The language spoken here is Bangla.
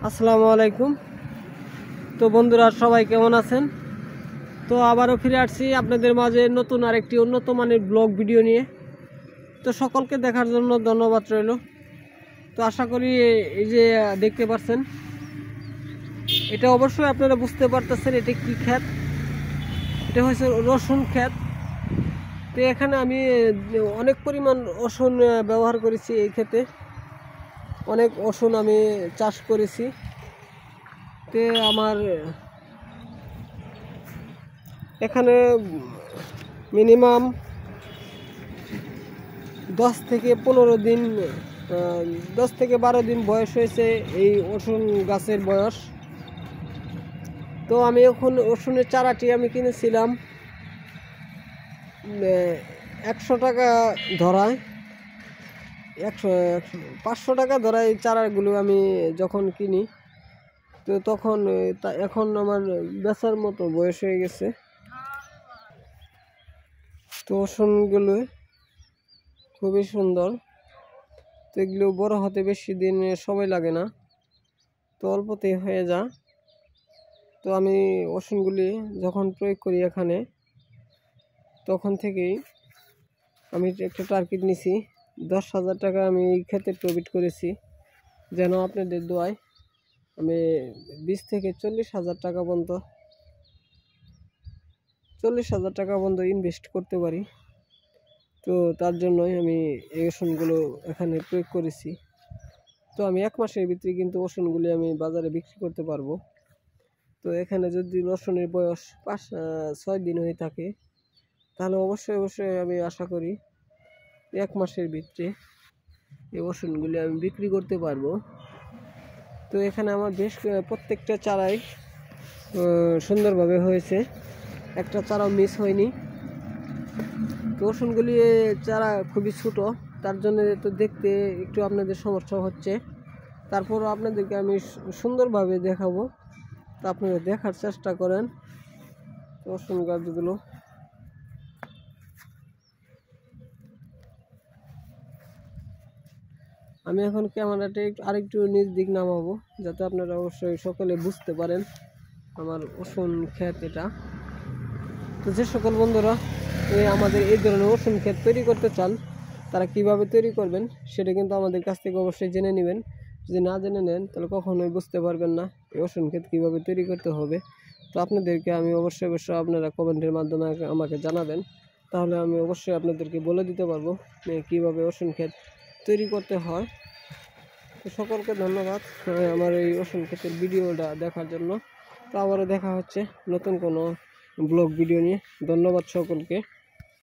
আসসালামু আলাইকুম। তো বন্ধুরা সবাই কেমন আছেন? তো আবারও ফিরে আসছি আপনাদের মাঝে নতুন আরেকটি উন্নত মানের ব্লগ ভিডিও নিয়ে। তো সকলকে দেখার জন্য ধন্যবাদ রইল। তো আশা করি এই যে দেখতে পাচ্ছেন, এটা অবশ্যই আপনারা বুঝতে পারতেছেন এটা কি ক্ষেত। এটা হচ্ছে রসুন ক্ষেত। তো এখানে আমি অনেক পরিমাণ রসুন ব্যবহার করেছি। এই ক্ষেতে অনেক রসুন আমি চাষ করেছি। তে আমার এখানে মিনিমাম 10 থেকে 15 দিন 10 থেকে 12 দিন বয়স হয়েছে এই রসুন গাছের বয়স। তো আমি এখন রসুনের চারাটি আমি কিনেছিলাম 100 টাকা ধরায়, 500 টাকা ধরায় এই চারাগুলো আমি যখন কিনি। তো তখন এখন আমার বেচার মতো বয়স হয়ে গেছে। তো রসুনগুলো খুবই সুন্দর। তো এগুলো বড় হতে বেশি দিন সময় লাগে না, তো অল্পতেই হয়ে যায়। তো আমি রসুনগুলি যখন প্রয়োগ করি এখানে, তখন থেকেই আমি একটা টার্গেট নিছি 10,000 টাকা আমি এই ক্ষেত্রে প্রফিট করেছি। যেন আপনাদের দোয়ায় আমি 20 থেকে 40,000 টাকা পর্যন্ত 40,000 টাকা পর্যন্ত ইনভেস্ট করতে পারি। তো তার জন্যই আমি এই রসুনগুলো এখানে প্রয়োগ করেছি। তো আমি 1 মাসের ভিতরে কিন্তু রসুনগুলি আমি বাজারে বিক্রি করতে পারবো। তো এখানে যদি রসুনের বয়স 5-6 দিন হয়ে থাকে, তাহলে অবশ্যই আমি আশা করি 1 মাসের ভিতরে এই রসুনগুলি আমি বিক্রি করতে পারবো। তো এখানে আমার বেশ প্রত্যেকটা চারাই সুন্দরভাবে হয়েছে, একটা চারাও মিস হয়নি। তো রসুনগুলি চারা খুবই ছোট, তার জন্য তো দেখতে একটু আপনাদের সমস্যা হচ্ছে। তারপরও আপনাদেরকে আমি সুন্দরভাবে দেখাবো, তো আপনারা দেখার চেষ্টা করেন রসুন গাছগুলো। আমি এখন ক্যামেরাটা আরেকটু নিজ দিক নামাবো, যাতে আপনারা অবশ্যই সকলে বুঝতে পারেন আমার রসুন ক্ষেত এটা। তো যে সকল বন্ধুরা আমাদের এই ধরনের রসুন ক্ষেত তৈরি করতে চান, তারা কিভাবে তৈরি করবেন সেটা কিন্তু আমাদের কাছ থেকে অবশ্যই জেনে নেবেন। যদি না জেনে নেন তাহলে কখনোই বুঝতে পারবেন না এই রসুন ক্ষেত কীভাবে তৈরি করতে হবে। তো আপনাদেরকে আমি অবশ্যই আপনারা কমেন্টের মাধ্যমে আমাকে জানাবেন, তাহলে আমি অবশ্যই আপনাদেরকে বলে দিতে পারবো কীভাবে রসুন ক্ষেত তৈরি করতে হয়। তো সকলকে ধন্যবাদ আমার এই রসুন ক্ষেতের ভিডিওটা দেখার জন্য। তো আবারও দেখা হচ্ছে নতুন কোনো ব্লগ ভিডিও নিয়ে। ধন্যবাদ সকলকে।